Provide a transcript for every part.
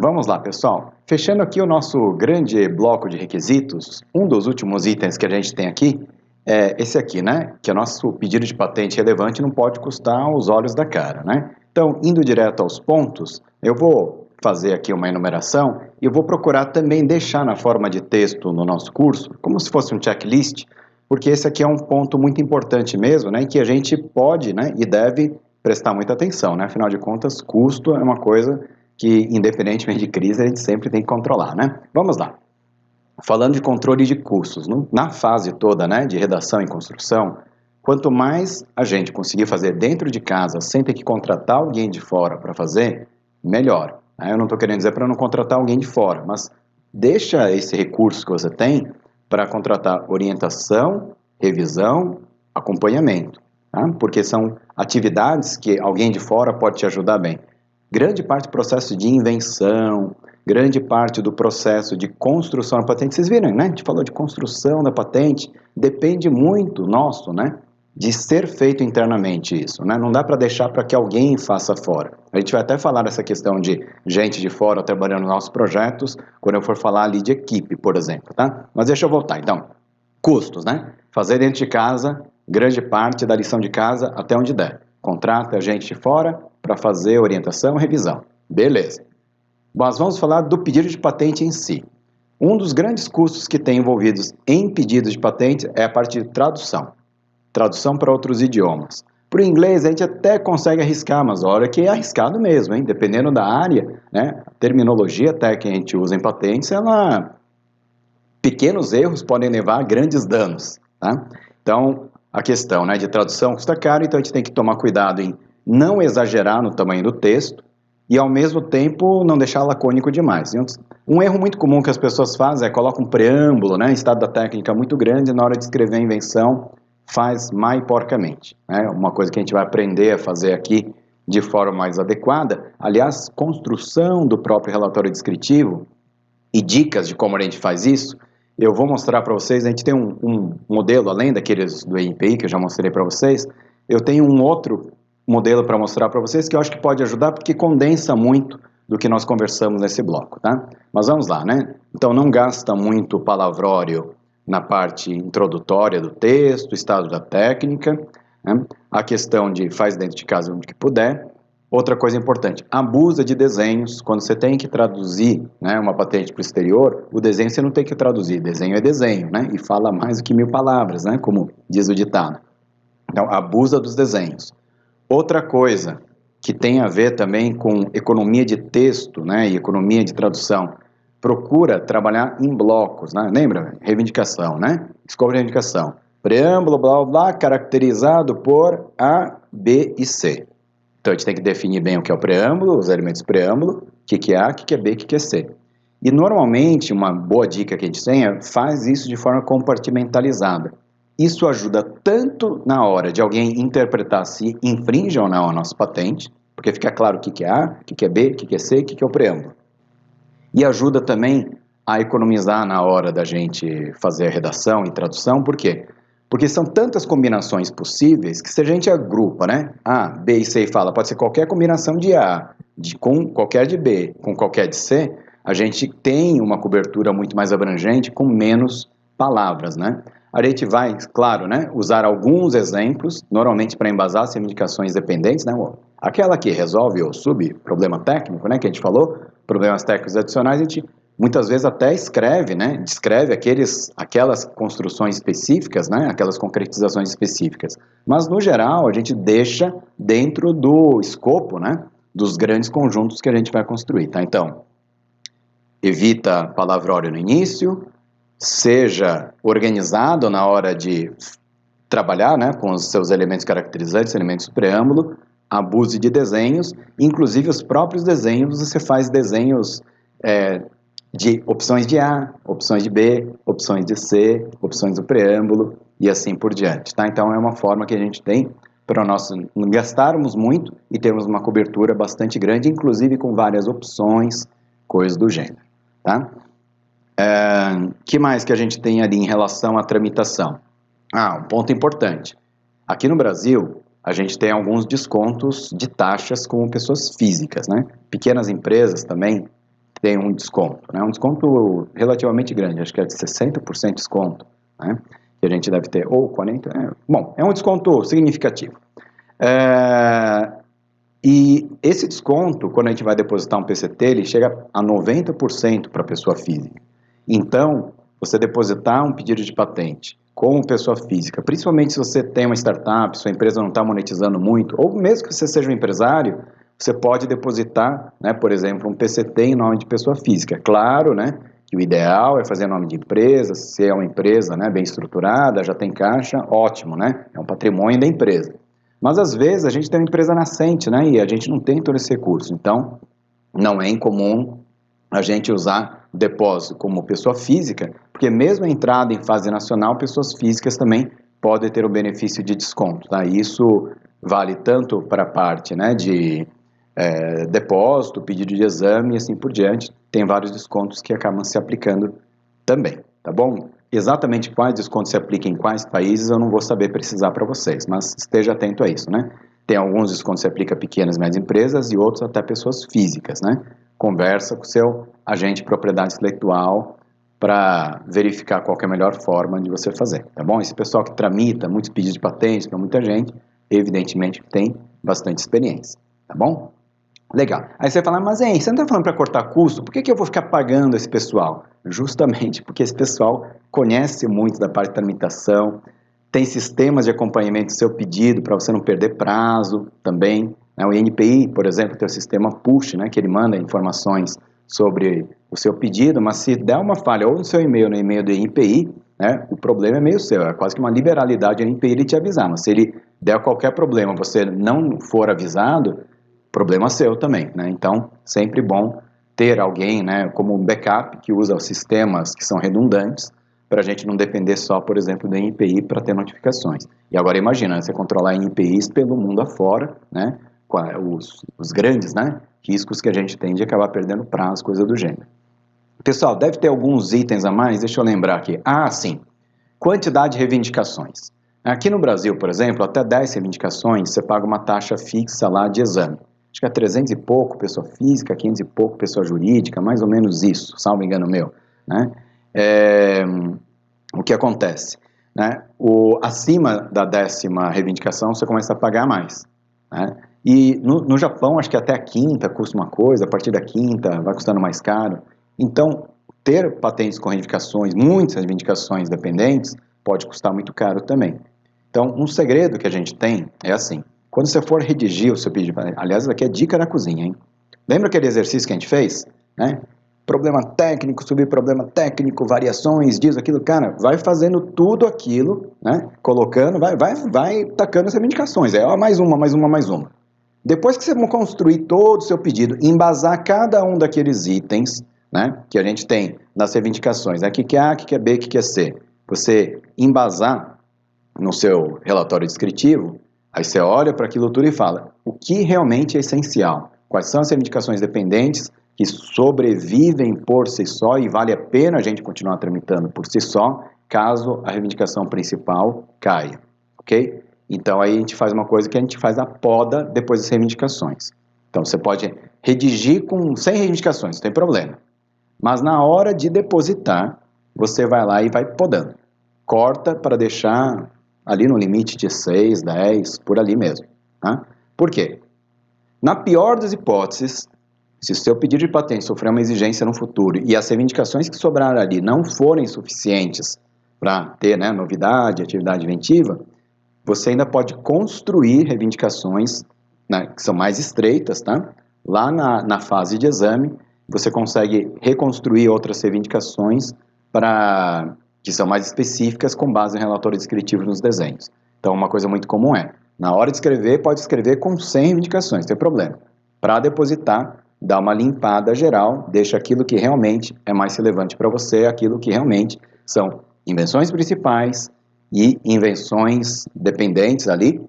Vamos lá, pessoal. Fechando aqui o nosso grande bloco de requisitos, um dos últimos itens que a gente tem aqui é esse aqui, né? Que é o nosso pedido de patente relevante não pode custar os olhos da cara, né? Então, indo direto aos pontos, eu vou fazer aqui uma enumeração e eu vou procurar também deixar na forma de texto no nosso curso, como se fosse um checklist, porque esse aqui é um ponto muito importante mesmo, né? Que a gente pode, né? E deve prestar muita atenção, né? Afinal de contas, custo é uma coisa que, independentemente de crise, a gente sempre tem que controlar, né? Vamos lá. Falando de controle de custos, na fase toda, né, de redação e construção, quanto mais a gente conseguir fazer dentro de casa, sem ter que contratar alguém de fora para fazer, melhor. Eu não estou querendo dizer para não contratar alguém de fora, mas deixa esse recurso que você tem para contratar orientação, revisão, acompanhamento, tá? Porque são atividades que alguém de fora pode te ajudar bem. Grande parte do processo de invenção, grande parte do processo de construção da patente, vocês viram, né? A gente falou de construção da patente, depende muito nosso, né? De ser feito internamente isso, né? Não dá para deixar para que alguém faça fora. A gente vai até falar dessa questão de gente de fora trabalhando nos nossos projetos, quando eu for falar ali de equipe, por exemplo, tá? Mas deixa eu voltar, então. Custos, né? Fazer dentro de casa, grande parte da lição de casa até onde der. Contrata gente de fora para fazer orientação e revisão. Beleza. Mas vamos falar do pedido de patente em si. Um dos grandes custos que tem envolvidos em pedidos de patente é a parte de tradução. Tradução para outros idiomas. Para o inglês a gente até consegue arriscar, mas olha que é arriscado mesmo, hein? Dependendo da área, né? A terminologia até que a gente usa em patentes, pequenos erros podem levar a grandes danos, tá? Então, a questão, né, de tradução custa caro, então a gente tem que tomar cuidado em não exagerar no tamanho do texto e, ao mesmo tempo, não deixar lacônico demais. Um erro muito comum que as pessoas fazem é colocar um preâmbulo, né, estado da técnica muito grande, e na hora de escrever a invenção faz mal e porcamente, né? Uma coisa que a gente vai aprender a fazer aqui de forma mais adequada. Aliás, construção do próprio relatório descritivo e dicas de como a gente faz isso, eu vou mostrar para vocês. A gente tem um modelo, além daqueles do ENPI que eu já mostrei para vocês, eu tenho um outro modelo para mostrar para vocês que eu acho que pode ajudar, porque condensa muito do que nós conversamos nesse bloco, tá? Mas vamos lá, né? Então, não gasta muito palavrório na parte introdutória do texto, estado da técnica, né? A questão de faz dentro de casa onde que puder. Outra coisa importante, abusa de desenhos. Quando você tem que traduzir, né, uma patente para o exterior, o desenho você não tem que traduzir, desenho é desenho, né, e fala mais do que 1000 palavras, né, como diz o ditado. Então, abusa dos desenhos. Outra coisa que tem a ver também com economia de texto, né, e economia de tradução, procura trabalhar em blocos, né, lembra? Reivindicação, né, escopo de reivindicação. Preâmbulo, blá, blá, blá, caracterizado por A, B e C. Então, a gente tem que definir bem o que é o preâmbulo, os elementos do preâmbulo, o que é A, o que é B, o que é C. E, normalmente, uma boa dica que a gente tem é faz isso de forma compartimentalizada. Isso ajuda tanto na hora de alguém interpretar se infringe ou não a nossa patente, porque fica claro o que é A, o que é B, o que é C, o que é o preâmbulo. E ajuda também a economizar na hora da gente fazer a redação e tradução. Por quê? Porque são tantas combinações possíveis que se a gente agrupa, né? A, B e C e fala, pode ser qualquer combinação de A, com qualquer de B, com qualquer de C, a gente tem uma cobertura muito mais abrangente com menos palavras, né? A gente vai, claro, né, usar alguns exemplos, normalmente para embasar as reivindicações dependentes, né? Aquela que resolve o problema técnico, né, que a gente falou, problemas técnicos adicionais, a gente muitas vezes até escreve, né, descreve aquelas construções específicas, né, aquelas concretizações específicas. Mas, no geral, a gente deixa dentro do escopo, né, dos grandes conjuntos que a gente vai construir, tá? Então, evita palavrório no início, seja organizado na hora de trabalhar, né, com os seus elementos caracterizantes, elementos do preâmbulo, abuse de desenhos, inclusive os próprios desenhos, você faz desenhos de opções de A, opções de B, opções de C, opções do preâmbulo e assim por diante, tá? Então é uma forma que a gente tem para nós não gastarmos muito e termos uma cobertura bastante grande, inclusive com várias opções, coisas do gênero, tá? Que mais que a gente tem ali em relação à tramitação? Um ponto importante. Aqui no Brasil, a gente tem alguns descontos de taxas com pessoas físicas, né? Pequenas empresas também tem um desconto, né? Um desconto relativamente grande, acho que é de 60% de desconto, né? Que a gente deve ter, ou 40%, bom, é um desconto significativo. E esse desconto, quando a gente vai depositar um PCT, ele chega a 90% para a pessoa física. Então, você depositar um pedido de patente como pessoa física, principalmente se você tem uma startup, sua empresa não está monetizando muito, ou mesmo que você seja um empresário, você pode depositar, né, por exemplo, um PCT em nome de pessoa física. Claro, né, que o ideal é fazer em nome de empresa, se é uma empresa, né, bem estruturada, já tem caixa, ótimo, né, é um patrimônio da empresa. Mas às vezes a gente tem uma empresa nascente, né, e a gente não tem todo esse recurso, então não é incomum a gente usar depósito como pessoa física, porque mesmo a entrada em fase nacional, pessoas físicas também podem ter o benefício de desconto, tá? Isso vale tanto para a parte, né, de depósito, pedido de exame e assim por diante, tem vários descontos que acabam se aplicando também, tá bom? Exatamente quais descontos se aplicam em quais países eu não vou saber precisar para vocês, mas esteja atento a isso, né? Tem alguns descontos que se aplicam a pequenas e médias empresas e outros até pessoas físicas, né? Conversa com o seu agente de propriedade intelectual para verificar qual é a melhor forma de você fazer, tá bom? Esse pessoal que tramita muitos pedidos de patentes para muita gente, evidentemente tem bastante experiência, tá bom? Legal. Aí você fala, mas hein, você não está falando para cortar custo? Por que eu vou ficar pagando esse pessoal? Justamente porque esse pessoal conhece muito da parte de tramitação, tem sistemas de acompanhamento do seu pedido para você não perder prazo também. Né? O INPI, por exemplo, tem o sistema push, né, que ele manda informações sobre o seu pedido, mas se der uma falha ou no seu e-mail, no e-mail do INPI, né, o problema é meio seu, é quase que uma liberalidade do INPI ele te avisar, mas se ele der qualquer problema, você não for avisado, problema seu também, né? Então, sempre bom ter alguém, né, como um backup que usa sistemas que são redundantes para a gente não depender só, por exemplo, do INPI para ter notificações. E agora imagina, você controlar INPIs pelo mundo afora, né, com os grandes, né, riscos que a gente tem de acabar perdendo prazo, coisa do gênero. Pessoal, deve ter alguns itens a mais, deixa eu lembrar aqui. Ah, sim, quantidade de reivindicações. Aqui no Brasil, por exemplo, até 10 reivindicações, você paga uma taxa fixa lá de exame. Acho que é 300 e pouco pessoa física, 500 e pouco pessoa jurídica, mais ou menos isso, salvo engano meu, né? O que acontece? Né? Acima da 10ª reivindicação, você começa a pagar mais, né? E no Japão, acho que até a 5ª custa uma coisa, a partir da 5ª vai custando mais caro. Então, ter patentes com reivindicações, muitas reivindicações dependentes, pode custar muito caro também. Então, um segredo que a gente tem é assim, quando você for redigir o seu pedido, aliás, aqui é dica da cozinha, hein? Lembra aquele exercício que a gente fez? Né? Problema técnico, subproblema técnico, variações, disso, aquilo, cara, vai fazendo tudo aquilo, né? Colocando, vai tacando as reivindicações, mais uma, mais uma, mais uma. Depois que você construir todo o seu pedido, embasar cada um daqueles itens, né, que a gente tem nas reivindicações, né, o que é A, o que é B, o que é C, você embasar no seu relatório descritivo, aí você olha para aquilo tudo e fala, o que realmente é essencial? Quais são as reivindicações dependentes que sobrevivem por si só e vale a pena a gente continuar tramitando por si só, caso a reivindicação principal caia, ok? Então aí a gente faz uma coisa que a gente faz a poda depois das reivindicações. Então você pode redigir com 100 reivindicações, não tem problema. Mas na hora de depositar, você vai lá e vai podando. Corta para deixar ali no limite de 6, 10, por ali mesmo. Tá? Por quê? Na pior das hipóteses, se o seu pedido de patente sofrer uma exigência no futuro e as reivindicações que sobraram ali não forem suficientes para ter, né, novidade, atividade inventiva, você ainda pode construir reivindicações, né, que são mais estreitas, tá? Lá na fase de exame, você consegue reconstruir outras reivindicações que são mais específicas com base em relatório descritivo nos desenhos. Então, uma coisa muito comum é, na hora de escrever, pode escrever com 100 reivindicações, não tem problema. Para depositar, dá uma limpada geral, deixa aquilo que realmente é mais relevante para você, aquilo que realmente são invenções principais e invenções dependentes ali,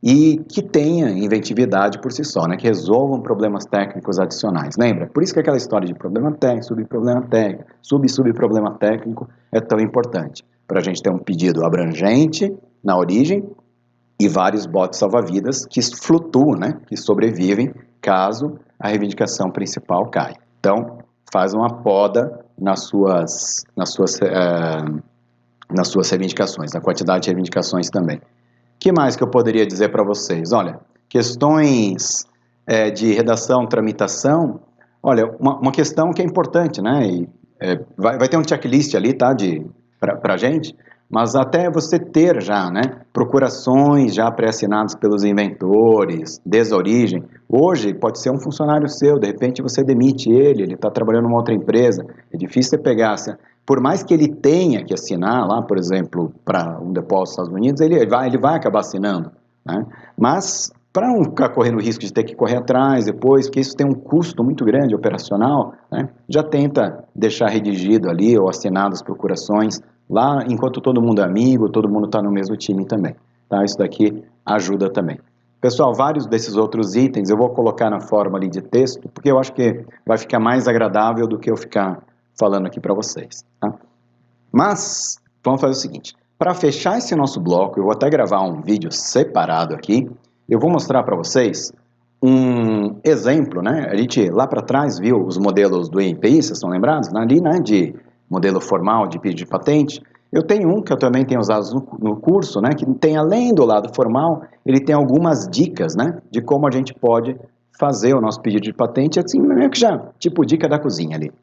e que tenha inventividade por si só, né? Que resolvam problemas técnicos adicionais. Lembra? Por isso que aquela história de problema técnico, subproblema técnico, subproblema técnico é tão importante, para a gente ter um pedido abrangente na origem e vários botes salva-vidas que flutuam, né? Que sobrevivem caso a reivindicação principal caia. Então, faz uma poda nas suas reivindicações, na quantidade de reivindicações também. O que mais que eu poderia dizer para vocês? Olha, questões de redação, tramitação, olha, uma questão que é importante, né? E, vai ter um checklist ali, tá, para a gente, mas até você ter já, né, procurações já pré-assinadas pelos inventores, desde a origem. Hoje pode ser um funcionário seu, de repente você demite ele está trabalhando numa outra empresa, é difícil você pegar, por mais que ele tenha que assinar lá, por exemplo, para um depósito nos Estados Unidos, ele vai acabar assinando, né? Mas para não ficar correndo o risco de ter que correr atrás depois, porque isso tem um custo muito grande operacional, né? Já tenta deixar redigido ali ou assinado as procurações lá, enquanto todo mundo é amigo, todo mundo está no mesmo time também, tá? Isso daqui ajuda também. Pessoal, vários desses outros itens eu vou colocar na forma ali de texto, porque eu acho que vai ficar mais agradável do que eu ficar falando aqui para vocês, tá? Mas, vamos fazer o seguinte, para fechar esse nosso bloco, eu vou até gravar um vídeo separado aqui, eu vou mostrar para vocês um exemplo, né? A gente lá para trás viu os modelos do INPI, vocês estão lembrados? Ali, né, de modelo formal de pedido de patente. Eu tenho um que eu também tenho usado no curso, né, que tem, além do lado formal, ele tem algumas dicas, né, de como a gente pode fazer o nosso pedido de patente, assim, meio que já, tipo dica da cozinha ali.